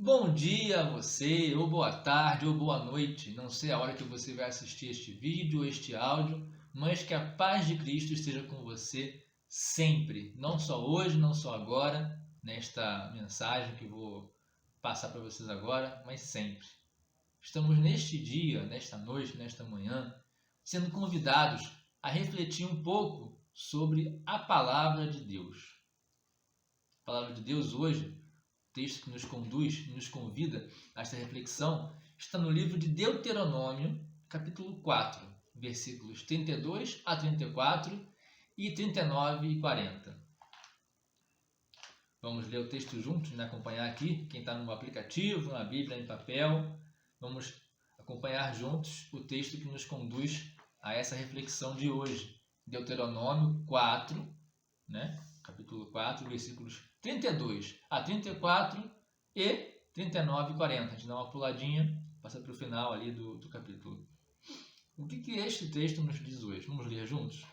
Bom dia a você, ou boa tarde, ou boa noite. Não sei a hora que você vai assistir este vídeo ou este áudio, mas que a paz de Cristo esteja com você sempre. Não só hoje, não só agora, nesta mensagem que vou passar para vocês agora, mas sempre. Estamos neste dia, nesta noite, nesta manhã, sendo convidados a refletir um pouco sobre a Palavra de Deus. A Palavra de Deus hoje, o texto que nos conduz, nos convida a esta reflexão, está no livro de Deuteronômio, capítulo 4, versículos 32 a 34 e 39 e 40. Vamos ler o texto juntos, acompanhar aqui, quem está no aplicativo, na Bíblia, em papel. Vamos acompanhar juntos o texto que nos conduz a essa reflexão de hoje. Deuteronômio 4, capítulo 4, versículos 32 a 34 e 39 e 40. A gente dá uma puladinha, passa para o final ali do capítulo. O que este texto nos diz hoje? Vamos ler juntos?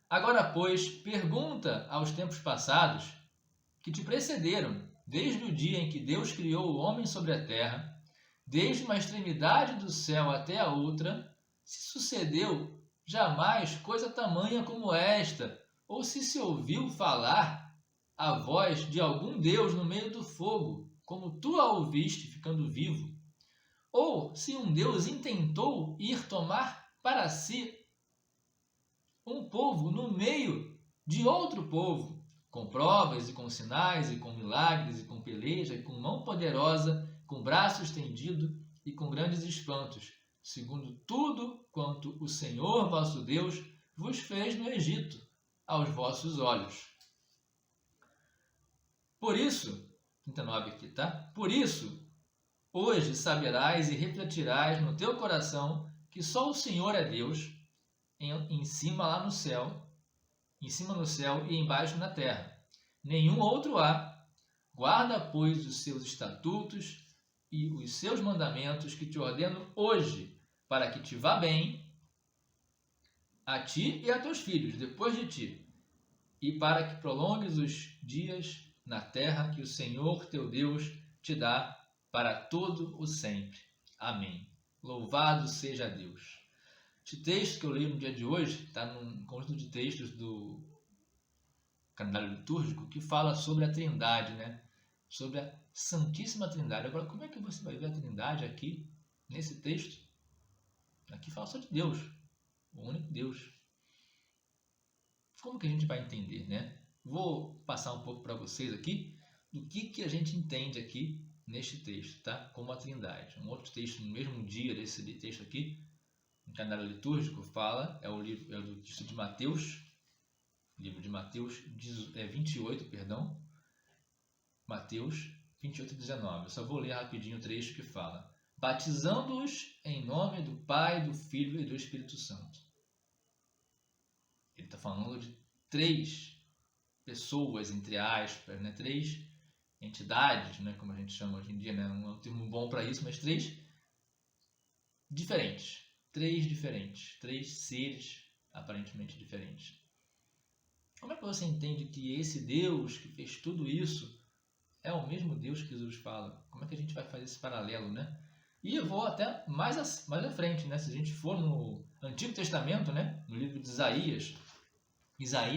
Agora, pois, pergunta aos tempos passados que te precederam, desde o dia em que Deus criou o homem sobre a terra, desde uma extremidade do céu até a outra, se sucedeu jamais coisa tamanha como esta, ou se ouviu falar a voz de algum Deus no meio do fogo, como tu a ouviste ficando vivo, Ou se um Deus intentou ir tomar para si um povo no meio de outro povo, com provas e com sinais e com milagres e com peleja e com mão poderosa, com braço estendido e com grandes espantos, segundo tudo quanto o Senhor vosso Deus vos fez no Egito, aos vossos olhos. Por isso, 39 aqui, tá? Por isso, hoje saberás e refletirás no teu coração que só o Senhor é Deus, em cima lá no céu, em cima no céu e embaixo na terra. Nenhum outro há. Guarda, pois, os seus estatutos e os seus mandamentos que te ordeno hoje, para que te vá bem a ti e a teus filhos depois de ti, e para que prolongues os dias na terra que o Senhor teu Deus te dá para todo o sempre. Amém. Louvado seja Deus. Este texto que eu leio no dia de hoje está num conjunto de textos do calendário litúrgico que fala sobre a Trindade, né? Sobre a Santíssima Trindade. Agora, como é que você vai ver a Trindade aqui, nesse texto? Aqui fala só de Deus, o único Deus. Como que a gente vai entender, né? Vou passar um pouco para vocês aqui do que a gente entende aqui neste texto, tá? Como a Trindade. Um outro texto no mesmo dia desse texto aqui, no calendário litúrgico, fala, é o texto de Mateus, livro de Mateus 28, perdão, Mateus 28, 19. Eu só vou ler rapidinho o trecho que fala: batizando-os em nome do Pai, do Filho e do Espírito Santo. Ele está falando de três pessoas, entre aspas, né? Três entidades, né? Como a gente chama hoje em dia, né? Não é um termo bom para isso, mas três diferentes. Três seres aparentemente diferentes. Como é que você entende que esse Deus que fez tudo isso é o mesmo Deus que Jesus fala? Como é que a gente vai fazer esse paralelo, né? E eu vou até mais à frente, né? Se a gente for no Antigo Testamento, né? No livro de Isaías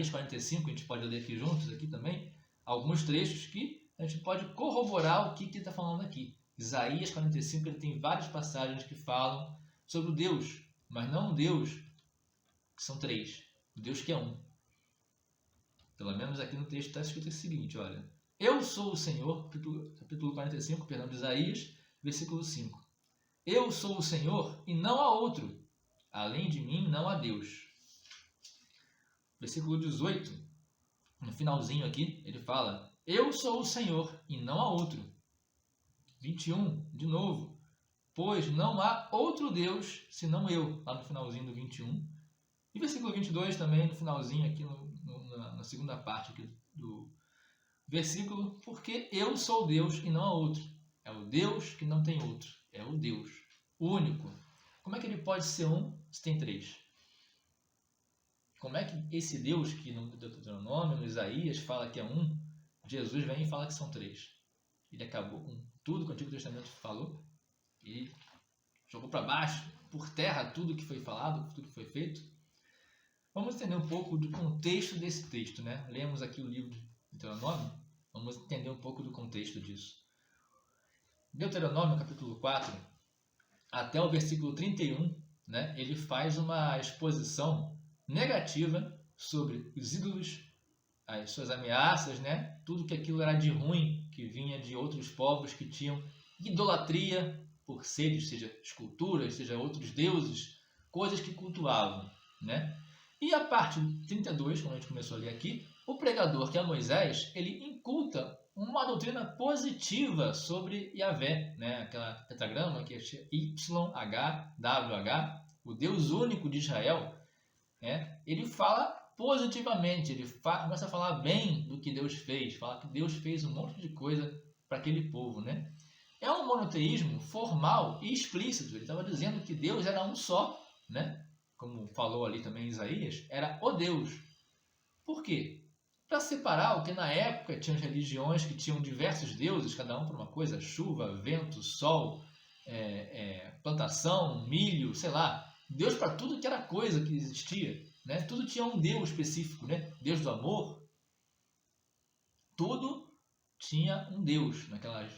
45, a gente pode ler aqui juntos aqui também, alguns trechos que a gente pode corroborar o que ele está falando aqui. Isaías 45, ele tem várias passagens que falam sobre o Deus, mas não um Deus que são três, o Deus que é um. Pelo menos aqui no texto está escrito o seguinte, olha: eu sou o Senhor, capítulo 45, perdão, de Isaías, versículo 5. Eu sou o Senhor e não há outro, além de mim não há Deus. Versículo 18, no finalzinho aqui, ele fala: eu sou o Senhor e não há outro. 21, de novo: pois não há outro Deus senão eu, lá no finalzinho do 21. E versículo 22 também, no finalzinho aqui, na segunda parte aqui do versículo: porque eu sou Deus e não há outro. É o Deus que não tem outro. É o Deus, o único. Como é que ele pode ser um se tem três? Como é que esse Deus, que no Deuteronômio, no Isaías, fala que é um, Jesus vem e fala que são três? Ele acabou com tudo que o Antigo Testamento falou e jogou para baixo, por terra, tudo que foi falado, tudo que foi feito. Vamos entender um pouco do contexto desse texto, né? Lemos aqui o livro de Deuteronômio, vamos entender um pouco do contexto disso. Deuteronômio, capítulo 4, até o versículo 31, né? Ele faz uma exposição negativa sobre os ídolos, as suas ameaças, né? Tudo que aquilo era de ruim que vinha de outros povos que tinham idolatria por seres, seja esculturas, seja outros deuses, coisas que cultuavam, né? E a parte 32, como a gente começou a ler aqui, o pregador, que é Moisés, ele inculta uma doutrina positiva sobre Yahvé, né? Aquela tetragrama que é YHWH, o Deus único de Israel, né? Ele fala positivamente, ele começa a falar bem do que Deus fez, fala que Deus fez um monte de coisa para aquele povo, né? É um monoteísmo formal e explícito. Ele estava dizendo que Deus era um só, né? Como falou ali também Isaías, era o Deus. Por quê? Para separar o que na época tinham as religiões que tinham diversos deuses, cada um para uma coisa: chuva, vento, sol, plantação, milho, sei lá. Deus para tudo que era coisa que existia, né? Tudo tinha um Deus específico, né? Deus do amor. Tudo tinha um Deus naquelas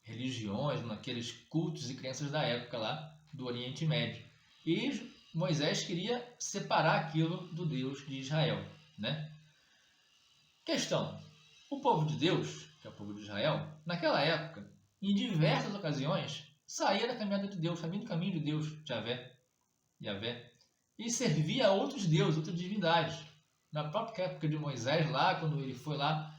religiões, naqueles cultos e crenças da época lá do Oriente Médio. E Moisés queria separar aquilo do Deus de Israel, né? Questão: o povo de Deus, que é o povo de Israel, naquela época, em diversas ocasiões, saía da caminhada de Deus, saía do caminho de Deus, Yahvé, e servia a outros deuses, outras divindades. Na própria época de Moisés, lá, quando ele foi lá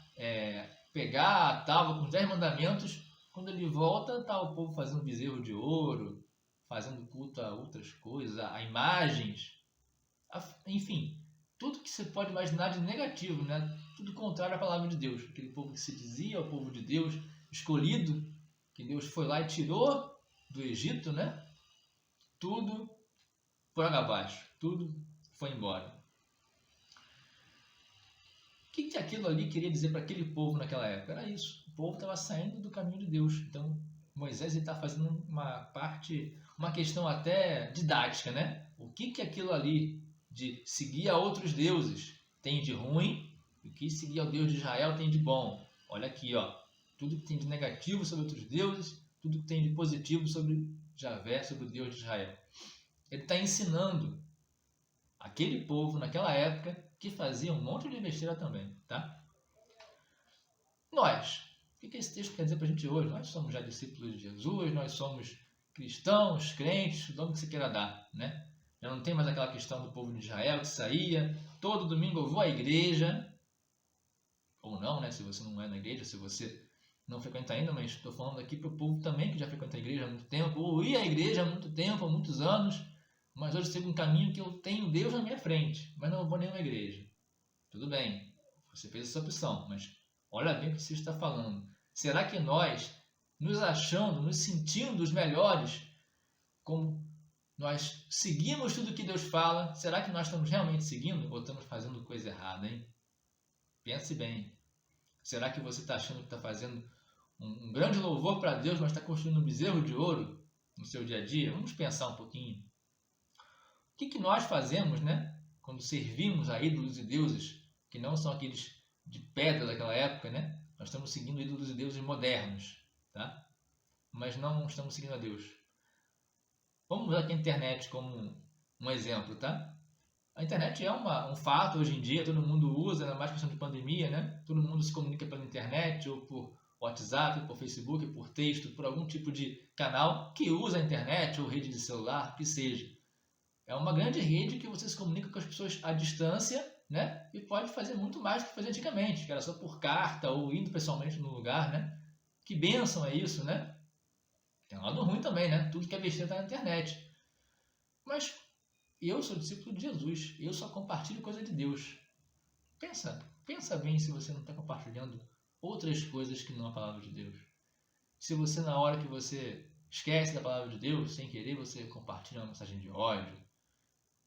pegar a tábua com os 10 mandamentos, quando ele volta, está o povo fazendo bezerro de ouro, fazendo culto a outras coisas, a imagens, enfim, tudo que você pode imaginar de negativo, né? Tudo contrário à palavra de Deus. Aquele povo que se dizia o povo de Deus, escolhido, que Deus foi lá e tirou do Egito, né? Tudo por água abaixo, tudo foi embora. O que aquilo ali queria dizer para aquele povo naquela época? Era isso, o povo estava saindo do caminho de Deus. Então Moisés está fazendo uma questão até didática, né? O que aquilo ali de seguir a outros deuses tem de ruim e o que seguir ao Deus de Israel tem de bom? Olha aqui, ó, tudo que tem de negativo sobre outros deuses, tudo que tem de positivo sobre Yahvé, sobre o Deus de Israel. Ele está ensinando aquele povo naquela época que fazia um monte de besteira também, tá? Nós, o que esse texto quer dizer para a gente hoje? Nós somos já discípulos de Jesus, nós somos cristãos, crentes, o nome que você queira dar, né? Já não tem mais aquela questão do povo de Israel que saía, todo domingo eu vou à igreja, ou não, né? Se você não é na igreja, se você não frequenta ainda, mas estou falando aqui para o povo também que já frequenta a igreja há muito tempo, ou ia à igreja há muito tempo, há muitos anos, mas hoje sigo um caminho que eu tenho Deus na minha frente, mas não vou nenhuma igreja. Tudo bem, você fez essa opção, mas olha bem o que você está falando. Será que nós, nos achando, nos sentindo os melhores, como nós seguimos tudo que Deus fala, será que nós estamos realmente seguindo ou estamos fazendo coisa errada, hein? Pense bem. Será que você está achando que está fazendo um grande louvor para Deus, mas está construindo um bezerro de ouro no seu dia a dia? Vamos pensar um pouquinho. O que nós fazemos, né? Quando servimos a ídolos e deuses, que não são aqueles de pedra daquela época, né? Nós estamos seguindo ídolos e deuses modernos, tá? Mas não estamos seguindo a Deus. Vamos usar aqui a internet como um exemplo, tá? A internet é um fato hoje em dia, todo mundo usa, ainda mais questão de pandemia, né? Todo mundo se comunica pela internet, ou por WhatsApp, por Facebook, por texto, por algum tipo de canal que usa a internet ou rede de celular, que seja. É uma grande rede que você se comunica com as pessoas à distância, né? E pode fazer muito mais do que fazia antigamente, que era só por carta ou indo pessoalmente no lugar, né? Que bênção é isso, né? Tem um lado ruim também, né? Tudo que é besteira está na internet. Mas eu sou discípulo de Jesus. Eu só compartilho coisa de Deus. Pensa bem se você não está compartilhando outras coisas que não a palavra de Deus. Se você, na hora que você esquece da palavra de Deus, sem querer, você compartilha uma mensagem de ódio.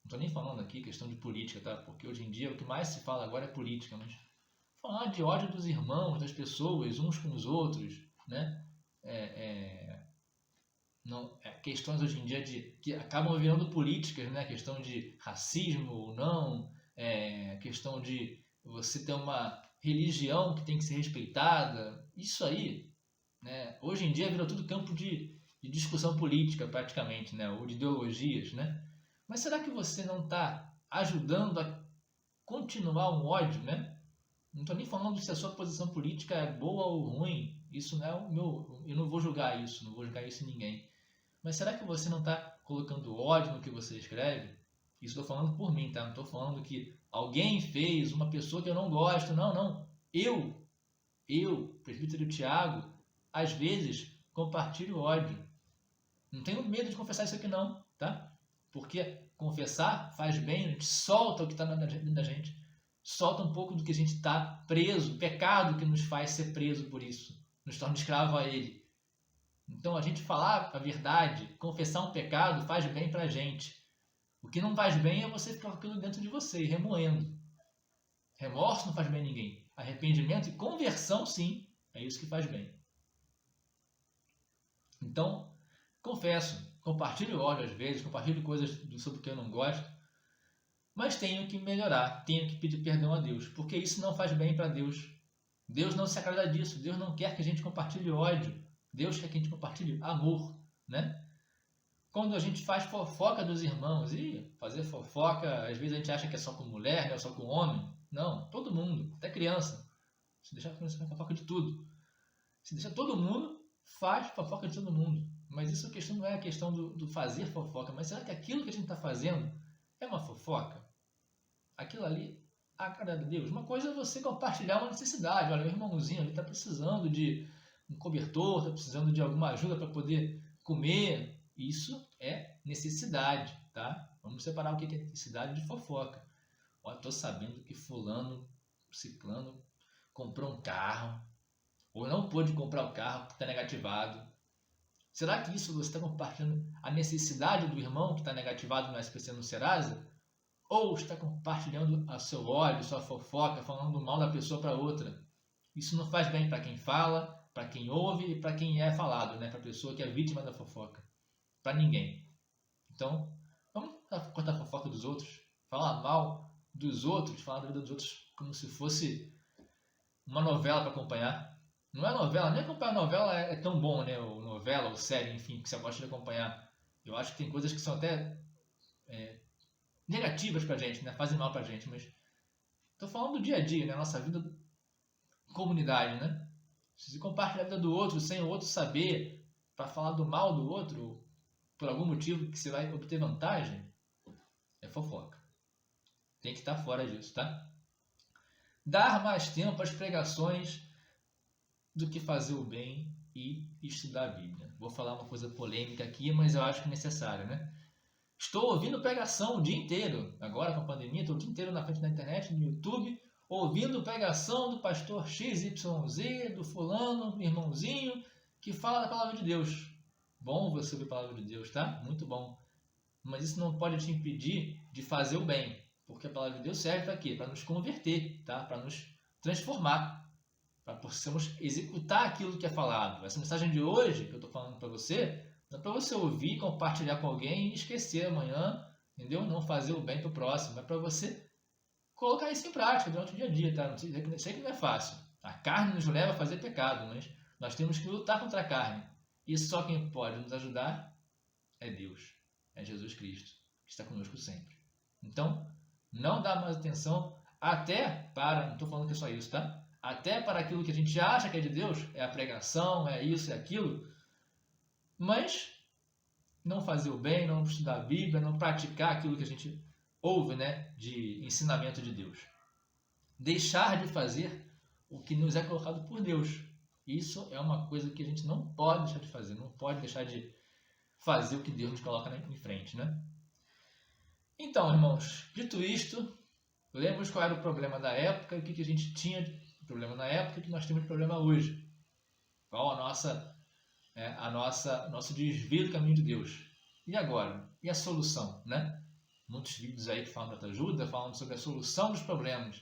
Não estou nem falando aqui questão de política, tá? Porque hoje em dia o que mais se fala agora é política, mas falar de ódio dos irmãos, das pessoas, uns com os outros, né? Questões hoje em dia que acabam virando políticas, né? Questão de racismo ou não, questão de você ter uma religião que tem que ser respeitada. Isso aí, né? Hoje em dia virou tudo campo de discussão política praticamente, né? Ou de ideologias, né? Mas será que você não está ajudando a continuar um ódio, né? Não estou nem falando se a sua posição política é boa ou ruim. Isso não é o meu... Eu não vou julgar isso, não vou julgar isso em ninguém. Mas será que você não está colocando ódio no que você escreve? Isso estou falando por mim, tá? Não estou falando que alguém fez, uma pessoa que eu não gosto. Não. Eu, presbítero Tiago, às vezes compartilho ódio. Não tenho medo de confessar isso aqui não, tá? Porque confessar faz bem, a gente solta o que está dentro da gente. Solta um pouco do que a gente está preso, o pecado que nos faz ser preso por isso. Nos torna escravo a ele. Então a gente falar a verdade, confessar um pecado faz bem para a gente. O que não faz bem é você ficar com aquilo dentro de você, remoendo. Remorso não faz bem a ninguém. Arrependimento e conversão, sim, é isso que faz bem. Então, confesso, compartilho ódio às vezes, compartilho coisas sobre o que eu não gosto, mas tenho que melhorar, tenho que pedir perdão a Deus, porque isso não faz bem para Deus. Deus não se agrada disso, Deus não quer que a gente compartilhe ódio. Deus quer que a gente compartilhe amor, né? Quando a gente faz fofoca dos irmãos, e fazer fofoca, às vezes a gente acha que é só com mulher, né? Só com homem. Não, todo mundo, até criança. Se deixar a criança fazer fofoca de tudo. Se deixar todo mundo, faz fofoca de todo mundo. Mas isso a questão não é a questão do fazer fofoca, mas será que aquilo que a gente está fazendo é uma fofoca? Aquilo ali agrada a Deus? Uma coisa é você compartilhar uma necessidade. Olha, o irmãozinho ali está precisando de um cobertor, está precisando de alguma ajuda para poder comer. Isso é necessidade, tá? Vamos separar o que é necessidade de fofoca. Ó, estou sabendo que fulano, ciclano, comprou um carro, ou não pôde comprar o carro porque está negativado. Será que isso você está compartilhando a necessidade do irmão que está negativado no SPC no Serasa? Ou está compartilhando a seu ódio, sua fofoca, falando mal da pessoa para outra? Isso não faz bem para quem fala, para quem ouve e para quem é falado, né? Para a pessoa que é vítima da fofoca. Para ninguém. Então, vamos cortar a fofoca dos outros, falar mal dos outros, falar da vida dos outros como se fosse uma novela para acompanhar. Não é novela, nem acompanhar novela é tão bom, né? Ou novela, ou série, enfim, que você gosta de acompanhar. Eu acho que tem coisas que são até negativas pra gente, né? Fazem mal pra gente, mas tô falando do dia a dia, né? Nossa vida, comunidade, né? Se compartilhar a vida do outro sem o outro saber, para falar do mal do outro, por algum motivo que você vai obter vantagem, é fofoca. Tem que estar fora disso, tá? Dar mais tempo às pregações do que fazer o bem e estudar a Bíblia. Vou falar uma coisa polêmica aqui, mas eu acho que é necessária, né? Estou ouvindo pregação o dia inteiro. Agora com a pandemia, estou o dia inteiro na frente da internet, no YouTube, ouvindo pregação do pastor XYZ, do fulano, irmãozinho, que fala da palavra de Deus. Bom você ouvir a palavra de Deus, tá? Muito bom. Mas isso não pode te impedir de fazer o bem. Porque a palavra de Deus serve para quê? Para nos converter, tá? Para nos transformar. Para possamos executar aquilo que é falado. Essa mensagem de hoje, que eu estou falando para você, não é para você ouvir, compartilhar com alguém e esquecer amanhã, entendeu? Não fazer o bem para o próximo. É para você colocar isso em prática durante o dia a dia, tá? Sei que não é fácil. A carne nos leva a fazer pecado, mas nós temos que lutar contra a carne. E só quem pode nos ajudar é Deus, é Jesus Cristo, que está conosco sempre. Então, não dá mais atenção até para, não estou falando que é só isso, tá? Até para aquilo que a gente acha que é de Deus, é a pregação, é isso, é aquilo, mas não fazer o bem, não estudar a Bíblia, não praticar aquilo que a gente ouve, né, de ensinamento de Deus. Deixar de fazer o que nos é colocado por Deus. Isso é uma coisa que a gente não pode deixar de fazer, não pode deixar de fazer o que Deus nos coloca em frente, né? Então, irmãos, dito isto, lembramos qual era o problema da época e o que a gente tinha de problema na época e o que nós temos de problema hoje. Qual nosso desvio do caminho de Deus. E agora? E a solução, né? Muitos vídeos aí que falam de autoajuda, falando sobre a solução dos problemas.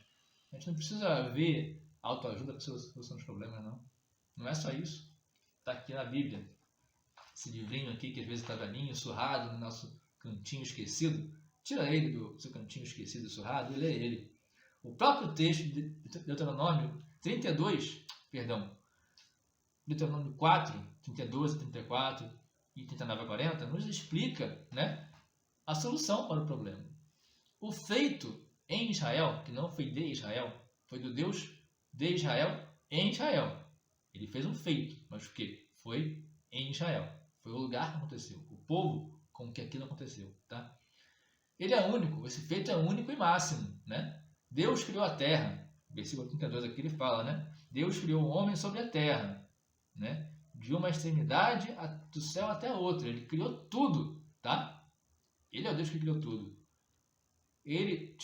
A gente não precisa ver autoajuda para a solução dos problemas, não. Não é só isso. Está aqui na Bíblia. Esse livrinho aqui, que às vezes está velhinho, surrado, no nosso cantinho esquecido. Tira ele do seu cantinho esquecido e surrado e lê ele. O próprio texto de Deuteronômio 4, 32 a 34 e 39 a 40, nos explica, né, a solução para o problema. O feito em Israel, que não foi de Israel, foi do Deus de Israel em Israel. Ele fez um feito, mas o que? Foi em Israel. Foi o lugar que aconteceu, o povo com que aquilo aconteceu, tá? Ele é único, esse feito é único e máximo, né? Deus criou a terra, versículo 32 aqui ele fala, né? Deus criou o homem sobre a terra, né? De uma extremidade do céu até a outra, ele criou tudo, tá? Ele é o Deus que criou tudo. Ele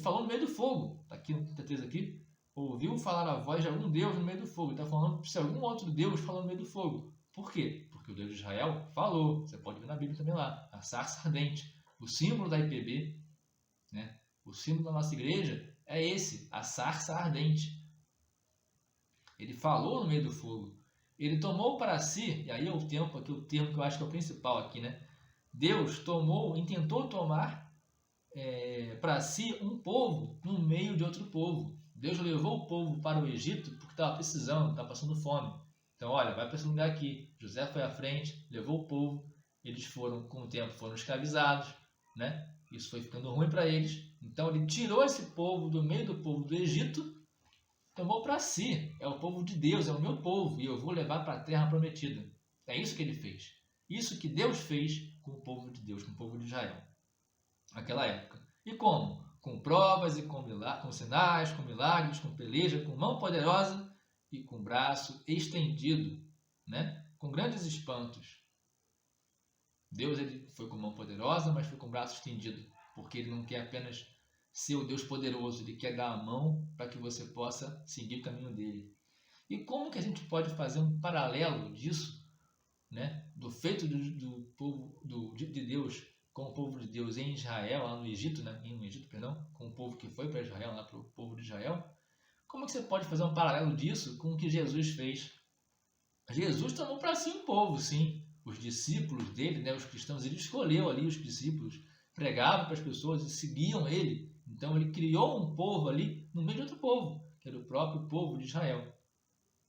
falou no meio do fogo, tá aqui no 33 aqui, ouviu falar a voz de algum Deus no meio do fogo, está falando se algum outro Deus falou no meio do fogo. Por quê? Porque o Deus de Israel falou, você pode ver na Bíblia também lá, a sarça ardente, o símbolo da IPB, né? O símbolo da nossa igreja é esse, a sarça ardente. Ele falou no meio do fogo. Ele tomou para si, e aí é o termo que eu acho que é o principal aqui, né? Deus tentou tomar para si um povo no meio de outro povo. Deus levou o povo para o Egito porque estava precisando, estava passando fome. Então, olha, vai para esse lugar aqui. José foi à frente, levou o povo. Eles foram, com o tempo, foram escravizados, né? Isso foi ficando ruim para eles. Então, ele tirou esse povo do meio do povo do Egito, tomou para si. É o povo de Deus, é o meu povo, e eu vou levar para a terra prometida. É isso que ele fez. Isso que Deus fez com o povo de Deus, com o povo de Israel, naquela época. E como? Com provas e com sinais, com milagres, com peleja, com mão poderosa e com braço estendido, né? Com grandes espantos. Deus ele foi com mão poderosa, mas foi com braço estendido, porque ele não quer apenas ser o Deus poderoso, ele quer dar a mão para que você possa seguir o caminho dele. E como que a gente pode fazer um paralelo disso, né? Do feito do povo de Deus com o povo de Deus em Israel, lá no Egito, né? Com o povo que foi para Israel, lá para o povo de Israel? Como que você pode fazer um paralelo disso com o que Jesus fez? Jesus tomou para si um povo, sim. Os discípulos dele, né, os cristãos, ele escolheu ali os discípulos, pregavam para as pessoas e seguiam ele. Então ele criou um povo ali no meio de outro povo, que era o próprio povo de Israel.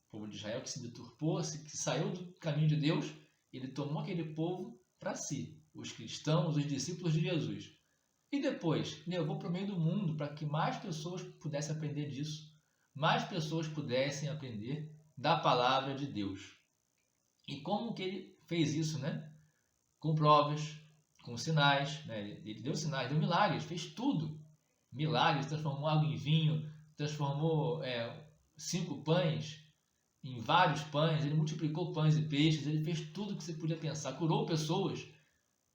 O povo de Israel que se deturpou, que saiu do caminho de Deus, ele tomou aquele povo para si, os cristãos, os discípulos de Jesus. E depois levou para o meio do mundo para que mais pessoas pudessem aprender disso, mais pessoas pudessem aprender da palavra de Deus. E como que ele fez isso, né? Com provas, com sinais, né? Ele deu sinais, deu milagres, fez tudo. Milagres, transformou água em vinho, transformou 5 pães em vários pães, ele multiplicou pães e peixes, ele fez tudo que você podia pensar, curou pessoas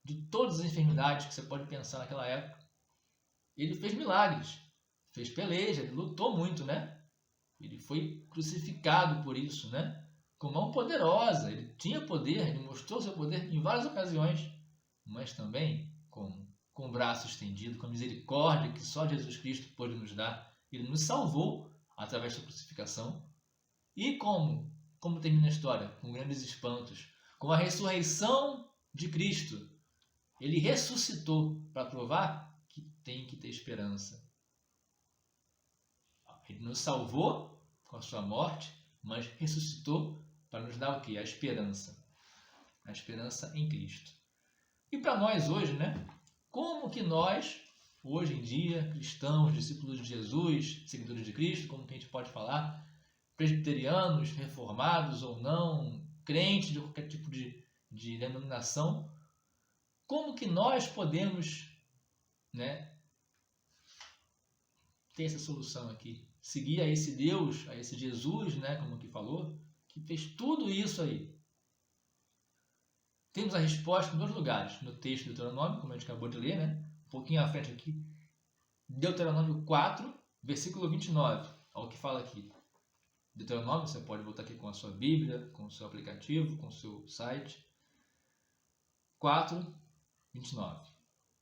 de todas as enfermidades que você pode pensar naquela época. Ele fez milagres, fez peleja, ele lutou muito, né? Ele foi crucificado por isso, né? Com mão poderosa, ele tinha poder, ele mostrou seu poder em várias ocasiões, mas também com o braço estendido, com a misericórdia que só Jesus Cristo pôde nos dar. Ele nos salvou através da crucificação. E como termina a história? Com grandes espantos. Com a ressurreição de Cristo. Ele ressuscitou para provar que tem que ter esperança. Ele nos salvou com a sua morte, mas ressuscitou para nos dar o quê? A esperança. A esperança em Cristo. E para nós hoje, né? Como que nós, hoje em dia, cristãos, discípulos de Jesus, seguidores de Cristo, como que a gente pode falar, presbiterianos, reformados ou não, crentes de qualquer tipo de denominação, como que nós podemos, né, ter essa solução aqui? Seguir a esse Deus, a esse Jesus, né, como que falou, que fez tudo isso aí. Temos a resposta em 2 lugares. No texto do Deuteronômio, como a gente acabou de ler, né? Um pouquinho à frente aqui. Deuteronômio 4, versículo 29. Olha o que fala aqui. Deuteronômio, você pode voltar aqui com a sua Bíblia, com o seu aplicativo, com o seu site. 4, 29.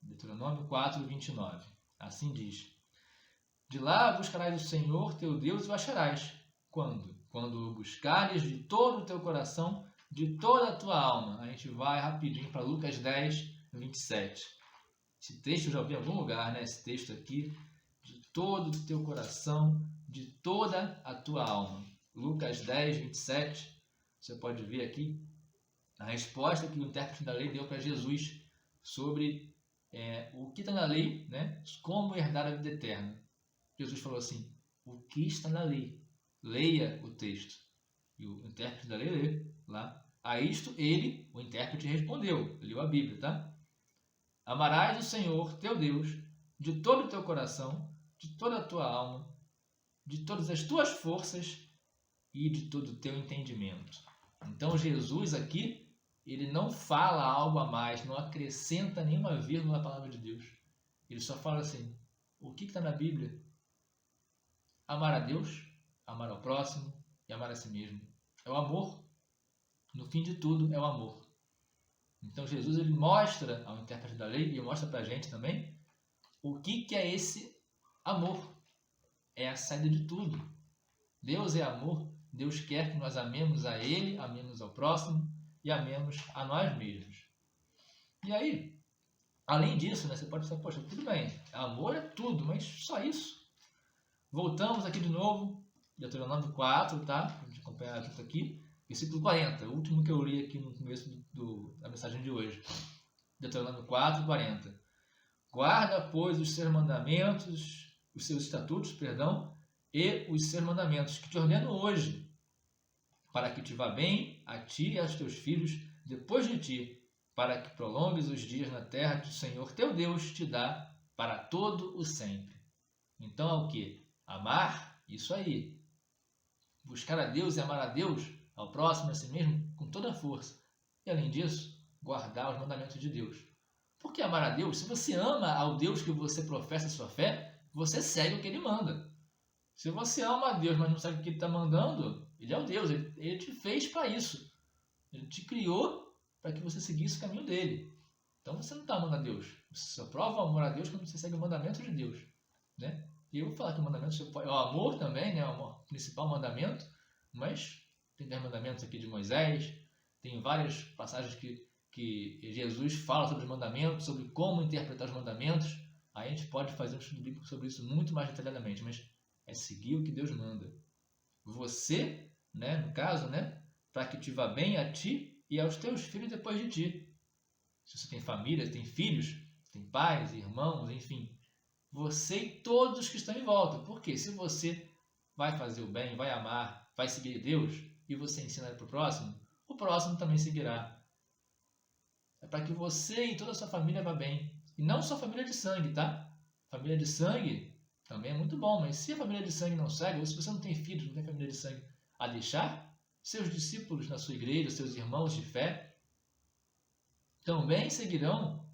Deuteronômio 4, 29. Assim diz. De lá buscarás o Senhor teu Deus e o acharás. Quando? Quando o buscares de todo o teu coração, de toda a tua alma. A gente vai rapidinho para Lucas 10, 27. Esse texto eu já vi em algum lugar, né? Esse texto aqui. De todo o teu coração, de toda a tua alma. Lucas 10, 27. Você pode ver aqui a resposta que o intérprete da lei deu para Jesus sobre o que está na lei, né? Como herdar a vida eterna. Jesus falou assim, o que está na lei? Leia o texto. E o intérprete da lei lê lá. A isto ele, o intérprete, respondeu. Leu a Bíblia, tá? Amarás o Senhor, teu Deus, de todo o teu coração, de toda a tua alma, de todas as tuas forças e de todo o teu entendimento. Então Jesus aqui, ele não fala algo a mais, não acrescenta nenhuma vírgula na palavra de Deus. Ele só fala assim, o que está na Bíblia? Amar a Deus, amar ao próximo e amar a si mesmo. É o amor. No fim de tudo, é o amor. Então Jesus ele mostra ao intérprete da lei, e mostra para a gente também, o que é esse amor. É a saída de tudo. Deus é amor. Deus quer que nós amemos a Ele, amemos ao próximo e amemos a nós mesmos. E aí, além disso, né, você pode pensar, poxa, tudo bem, amor é tudo, mas só isso? Voltamos aqui de novo, Deuteronômio 4, tá? Para a gente acompanhar junto aqui, Versículo 40, o último que eu li aqui no começo da mensagem de hoje. Deuteronômio 4, 40. Guarda, pois, os seus mandamentos, os seus estatutos, e os seus mandamentos, que te ordeno hoje, para que te vá bem a ti e aos teus filhos depois de ti, para que prolongues os dias na terra que o Senhor teu Deus te dá para todo o sempre. Então é o que? Amar, isso aí. Buscar a Deus e amar a Deus, ao próximo, a si mesmo, com toda a força. E além disso, guardar os mandamentos de Deus. Por que amar a Deus? Se você ama ao Deus que você professa a sua fé, você segue o que Ele manda. Se você ama a Deus, mas não sabe o que Ele está mandando, Ele é o Deus, Ele te fez para isso. Ele te criou para que você seguisse o caminho dele. Então você não está amando a Deus. Você só prova o amor a Deus quando você segue o mandamento de Deus. Né? E eu vou falar que o mandamento é o amor também, né? O principal mandamento, mas tem 10 mandamentos aqui de Moisés, tem várias passagens que Jesus fala sobre os mandamentos, sobre como interpretar os mandamentos. Aí a gente pode fazer um estudo bíblico sobre isso muito mais detalhadamente, mas é seguir o que Deus manda. Você, né, no caso, né, para que te vá bem a ti e aos teus filhos depois de ti. Se você tem família, tem filhos, tem pais, irmãos, enfim, você e todos os que estão em volta. Porque se você vai fazer o bem, vai amar, vai seguir Deus e você ensina para o próximo também seguirá. É para que você e toda a sua família vá bem. E não só família de sangue, tá? Família de sangue também é muito bom, mas se a família de sangue não segue, ou se você não tem filhos, não tem família de sangue a deixar, seus discípulos na sua igreja, seus irmãos de fé, também seguirão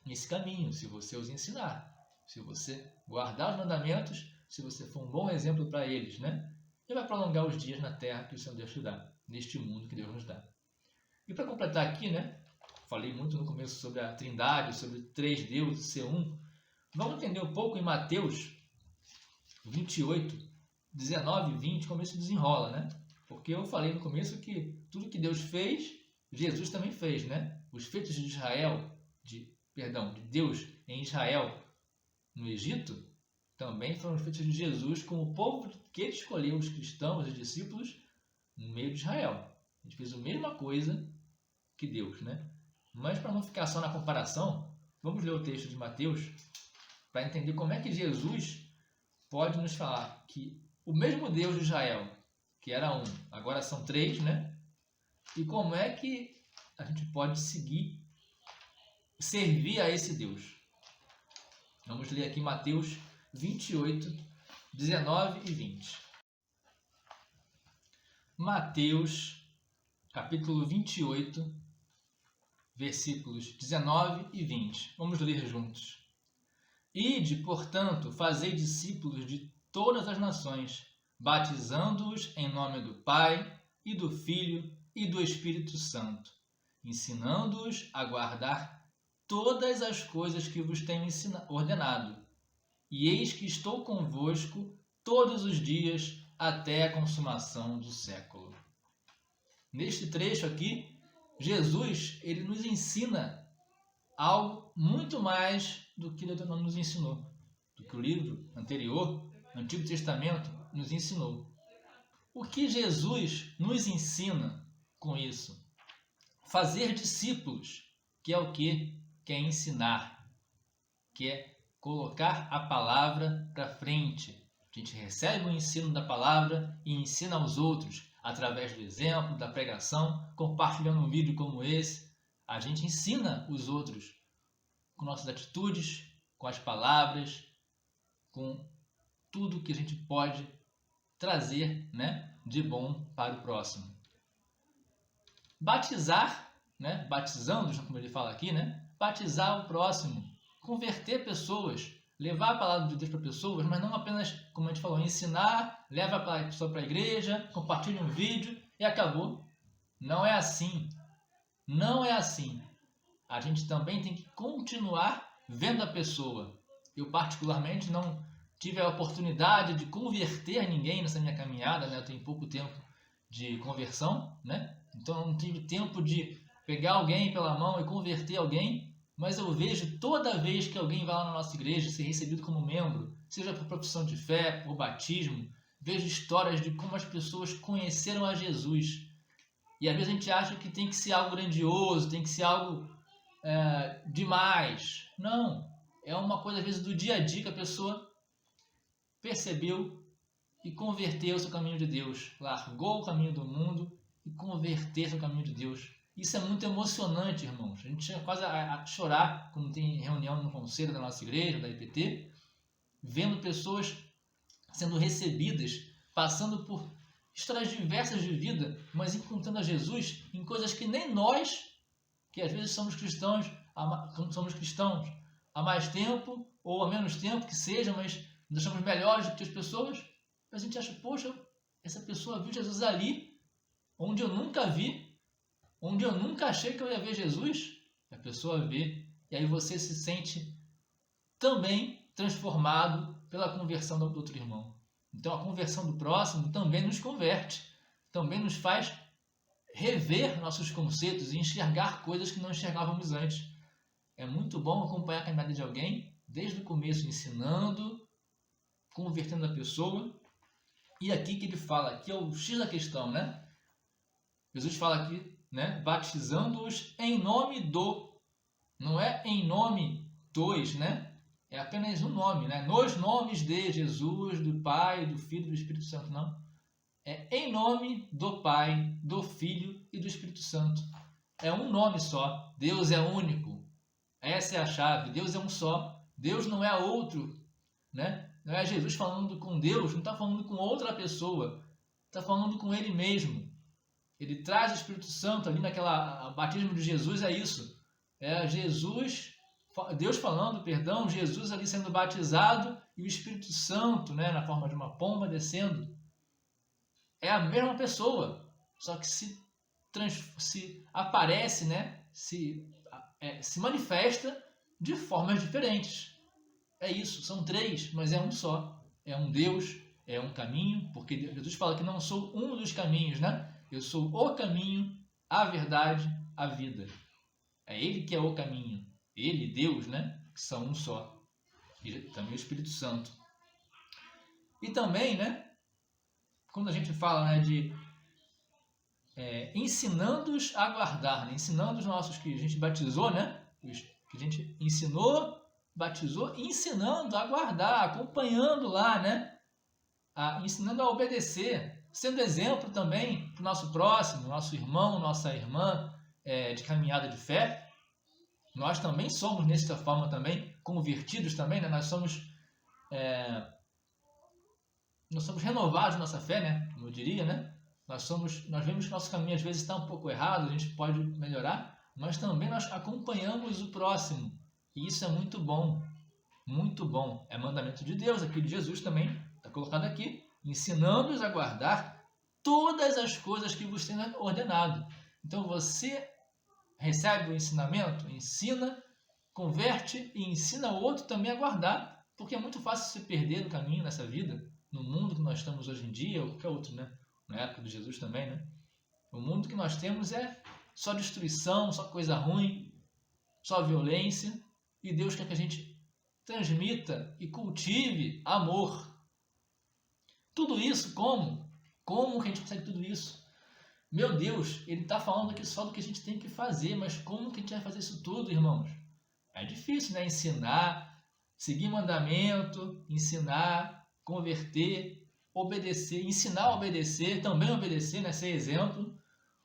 nesse caminho, se você os ensinar. Se você guardar os mandamentos, se você for um bom exemplo para eles, né? E vai prolongar os dias na terra que o Senhor Deus te dá, neste mundo que Deus nos dá. E para completar aqui, né? Falei muito no começo sobre a Trindade, sobre 3 deuses, ser um. Vamos entender um pouco em Mateus 28, 19 e 20, como isso desenrola, né? Porque eu falei no começo que tudo que Deus fez, Jesus também fez, né? Os feitos de Israel, de Deus em Israel, no Egito, também foram os feitos de Jesus com o povo que ele escolheu, os cristãos, os discípulos, no meio de Israel. A gente fez a mesma coisa que Deus, né? Mas para não ficar só na comparação, vamos ler o texto de Mateus para entender como é que Jesus pode nos falar que o mesmo Deus de Israel, que era um, agora são 3, né? E como é que a gente pode servir a esse Deus. Vamos ler aqui Mateus 28, 19 e 20. Mateus, capítulo 28, versículos 19 e 20. Vamos ler juntos. Ide, portanto, fazei discípulos de todas as nações, batizando-os em nome do Pai, e do Filho, e do Espírito Santo, ensinando-os a guardar todas as coisas que vos tenho ordenado. E eis que estou convosco todos os dias até a consumação do século. Neste trecho aqui, Jesus ele nos ensina algo muito mais do que Deuteronômio nos ensinou, do que o livro anterior, Antigo Testamento, nos ensinou. O que Jesus nos ensina com isso? Fazer discípulos, que é o quê? Que é ensinar, que é colocar a palavra para frente. A gente recebe o ensino da palavra e ensina aos outros, através do exemplo, da pregação, compartilhando um vídeo como esse. A gente ensina os outros com nossas atitudes, com as palavras, com tudo que a gente pode trazer, né, de bom para o próximo. Batizar, né, batizando, como ele fala aqui, né, batizar o próximo, converter pessoas, levar a palavra de Deus para pessoas, mas não apenas, como a gente falou, ensinar, leva a pessoa para a igreja, compartilha um vídeo e acabou. Não é assim. Não é assim. A gente também tem que continuar vendo a pessoa. Eu, particularmente, não tive a oportunidade de converter ninguém nessa minha caminhada, né? Eu tenho pouco tempo de conversão, né? Então eu não tive tempo de pegar alguém pela mão e converter alguém, mas eu vejo toda vez que alguém vai lá na nossa igreja ser recebido como membro, seja por profissão de fé, por batismo, vejo histórias de como as pessoas conheceram a Jesus. E às vezes a gente acha que tem que ser algo grandioso, tem que ser algo demais. Não, é uma coisa às vezes do dia a dia que a pessoa percebeu e converteu seu caminho de Deus, largou o caminho do mundo e converteu seu caminho de Deus. Isso é muito emocionante, irmãos. A gente chega quase a chorar quando tem reunião no conselho da nossa igreja, da IPT, vendo pessoas sendo recebidas, passando por histórias diversas de vida, mas encontrando a Jesus em coisas que nem nós, que às vezes somos cristãos há mais tempo ou há menos tempo que seja, mas nós somos melhores do que as pessoas, a gente acha, poxa, essa pessoa viu Jesus ali, onde eu nunca vi, onde eu nunca achei que eu ia ver Jesus, a pessoa vê, e aí você se sente também transformado pela conversão do outro irmão. Então a conversão do próximo também nos converte, também nos faz rever nossos conceitos e enxergar coisas que não enxergávamos antes. É muito bom acompanhar a caminhada de alguém, desde o começo ensinando, convertendo a pessoa. E aqui que ele fala, aqui é o X da questão, né? Jesus fala aqui, né? Batizando-os em nome do, não é em nome dos, né? É apenas um nome, né? Nos nomes de Jesus, do Pai, do Filho e do Espírito Santo, não. É em nome do Pai, do Filho e do Espírito Santo. É um nome só. Deus é único. Essa é a chave. Deus é um só. Deus não é outro, né? Não é Jesus falando com Deus, não está falando com outra pessoa. Está falando com Ele mesmo. Ele traz o Espírito Santo ali naquela batismo de Jesus, é isso. É Jesus, Deus falando, perdão, Jesus ali sendo batizado e o Espírito Santo, né, na forma de uma pomba descendo. É a mesma pessoa, só que se aparece, né, se manifesta de formas diferentes. É isso, são três, mas é um só. É um Deus, é um caminho, porque Jesus fala que não sou um dos caminhos, né? Eu sou o caminho, a verdade, a vida. É Ele que é o caminho. Ele, Deus, né? Que são um só. E também o Espírito Santo. E também, né? Quando a gente fala, né, de ensinando-os a guardar, né? Ensinando os nossos que a gente batizou, né? Que a gente ensinou, batizou, ensinando a guardar, acompanhando lá, né? Ensinando a obedecer, sendo exemplo também para o nosso próximo, nosso irmão, nossa irmã de caminhada de fé. Nós também somos, nessa forma também, convertidos também, né? Nós somos renovados na nossa fé, né? Como eu diria, né? Nós vemos que nosso caminho às vezes está um pouco errado, a gente pode melhorar, mas também nós acompanhamos o próximo. E isso é muito bom, muito bom. É mandamento de Deus, aqui de Jesus também, está colocado aqui, ensinando-os a guardar todas as coisas que vos tenho ordenado. Então você recebe o ensinamento, ensina, converte e ensina o outro também a guardar, porque é muito fácil se perder no caminho nessa vida, no mundo que nós estamos hoje em dia, ou qualquer outro, né? Na época de Jesus também, né? O mundo que nós temos é só destruição, só coisa ruim, só violência, e Deus quer que a gente transmita e cultive amor. Tudo isso como? Como que a gente consegue tudo isso? Meu Deus, ele está falando aqui só do que a gente tem que fazer, mas como que a gente vai fazer isso tudo, irmãos? É difícil, né? Ensinar, seguir mandamento, ensinar, converter, obedecer, ensinar a obedecer, também obedecer, né? Ser exemplo.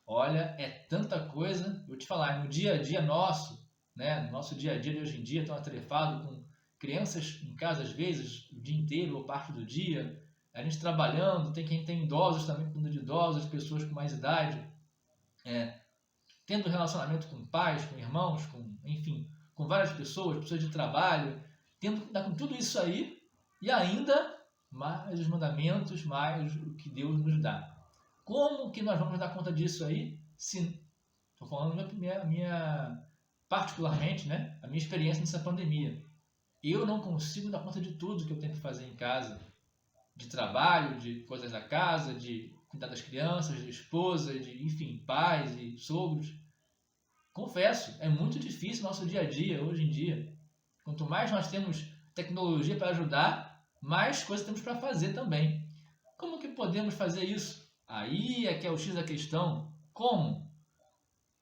Olha, é tanta coisa. Vou te falar, no dia a dia nosso, né? No nosso dia a dia de hoje em dia, tão atarefado com crianças em casa às vezes, o dia inteiro ou parte do dia, a gente trabalhando, tem quem tem idosos também, cuidando de idosos, pessoas com mais idade, tendo relacionamento com pais, com irmãos, enfim, com várias pessoas de trabalho, tendo que lidar com tudo isso aí e ainda mais os mandamentos, mais o que Deus nos dá. Como que nós vamos dar conta disso aí? Estou falando particularmente, né, a minha experiência nessa pandemia. Eu não consigo dar conta de tudo que eu tenho que fazer em casa, de trabalho, de coisas da casa, de cuidar das crianças, de esposa, de, enfim, pais e sogros. Confesso, é muito difícil o nosso dia a dia, hoje em dia. Quanto mais nós temos tecnologia para ajudar, mais coisas temos para fazer também. Como que podemos fazer isso? Aí é que é o X da questão. Como?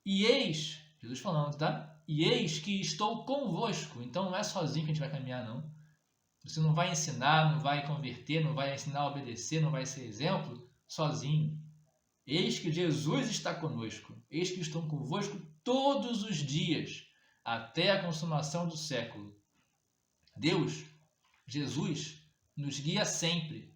E eis, Jesus falando, tá? E eis que estou convosco. Então não é sozinho que a gente vai caminhar, não. Você não vai ensinar, não vai converter, não vai ensinar a obedecer, não vai ser exemplo sozinho. Eis que Jesus está conosco. Eis que estou convosco todos os dias, até a consumação do século. Deus, Jesus, nos guia sempre.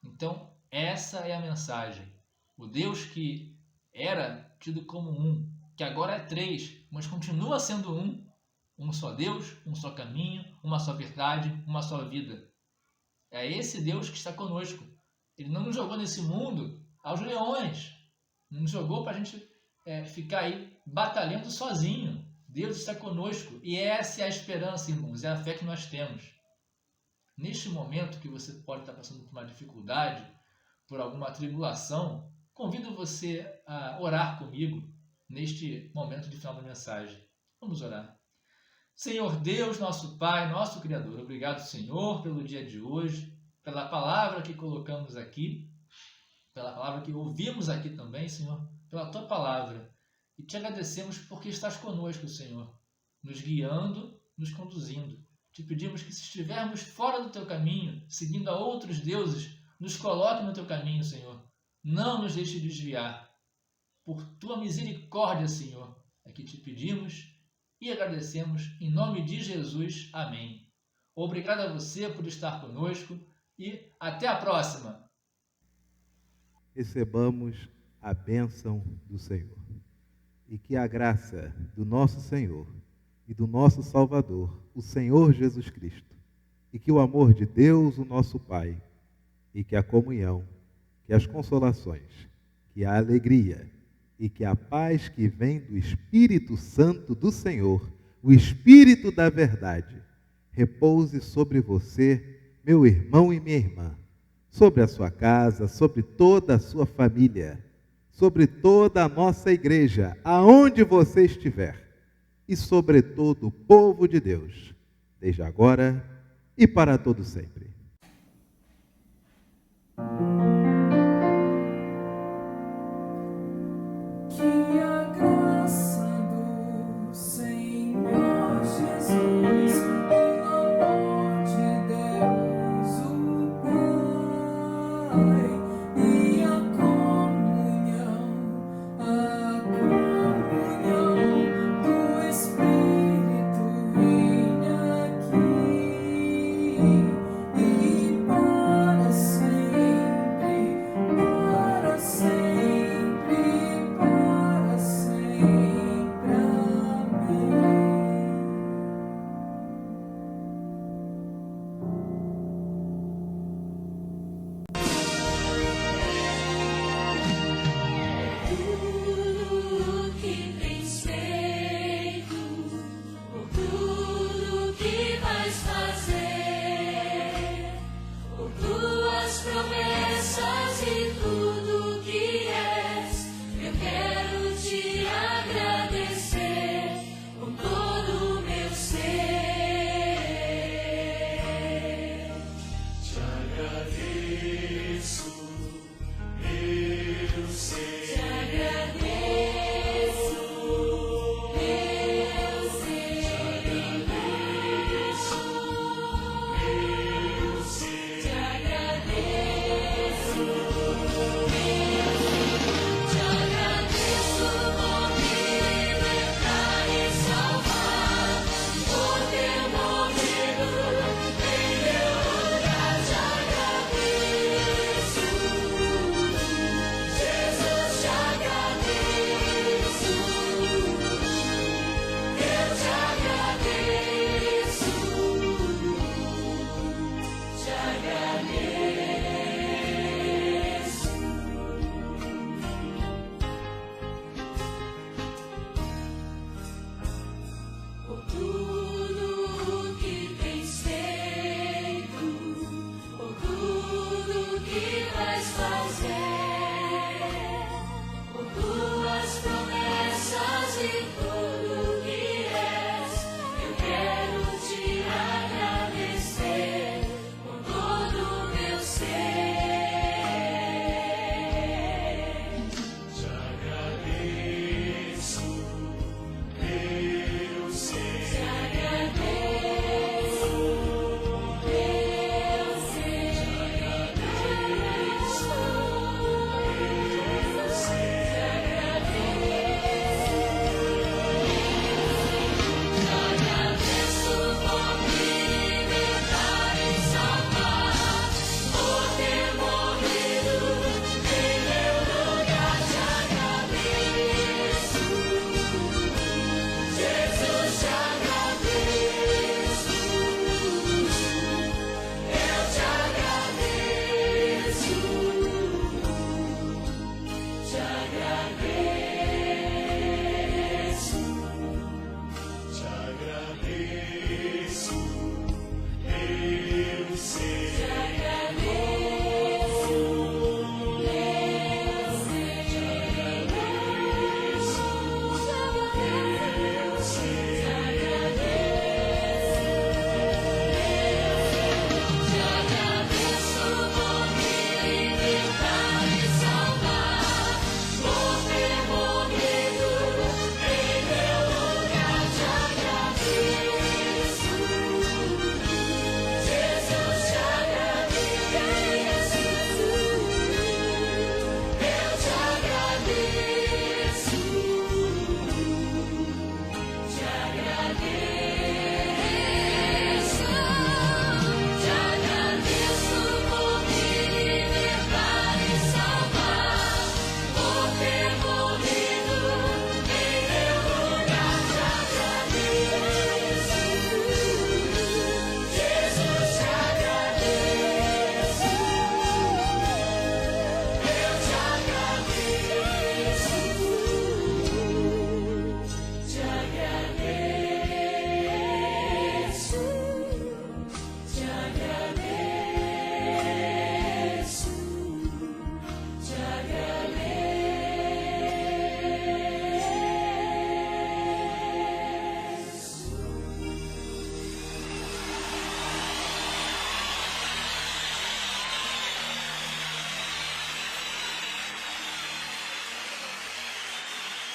Então, essa é a mensagem. O Deus que era tido como um, que agora é três, mas continua sendo um só Deus, um só caminho, uma só verdade, uma só vida. É esse Deus que está conosco. Ele não nos jogou nesse mundo aos leões. Não nos jogou para a gente ficar aí batalhando sozinho. Deus está conosco. E essa é a esperança, irmãos, é a fé que nós temos. Neste momento que você pode estar passando por uma dificuldade, por alguma tribulação, convido você a orar comigo neste momento de final da mensagem. Vamos orar. Senhor Deus, nosso Pai, nosso Criador, obrigado, Senhor, pelo dia de hoje, pela palavra que colocamos aqui, pela palavra que ouvimos aqui também, Senhor, pela Tua palavra. E te agradecemos porque estás conosco, Senhor, nos guiando, nos conduzindo. Te pedimos que se estivermos fora do Teu caminho, seguindo a outros deuses, nos coloque no Teu caminho, Senhor. Não nos deixe desviar. Por Tua misericórdia, Senhor, é que te pedimos e agradecemos em nome de Jesus. Amém. Obrigado a você por estar conosco e até a próxima. Recebamos a bênção do Senhor e que a graça do nosso Senhor e do nosso Salvador, o Senhor Jesus Cristo, e que o amor de Deus, o nosso Pai, e que a comunhão, que as consolações, que a alegria e que a paz que vem do Espírito Santo do Senhor, o Espírito da verdade, repouse sobre você, meu irmão e minha irmã, sobre a sua casa, sobre toda a sua família, sobre toda a nossa igreja, aonde você estiver, e sobre todo o povo de Deus, desde agora e para todo sempre. Que a graça do Senhor Jesus, o amor de Deus, o Pai, e a comunhão do Espírito venha aqui e para sempre, para sempre, para sempre. Amém. Tudo que tens feito, por tudo que vais fazer, por tuas promessas e tudo que és, eu quero te agradecer com todo o meu ser. Te agradeço, eu sei. Te agradeço, eu sei. Te agradeço, eu sei. Te agradeço por me libertar e salvar, por ter morrido em meu lugar. Te agradeço, Jesus, te agradeço, eu te agradeço, te agradeço. Por tudo que tens feito, por tudo que vais fazer.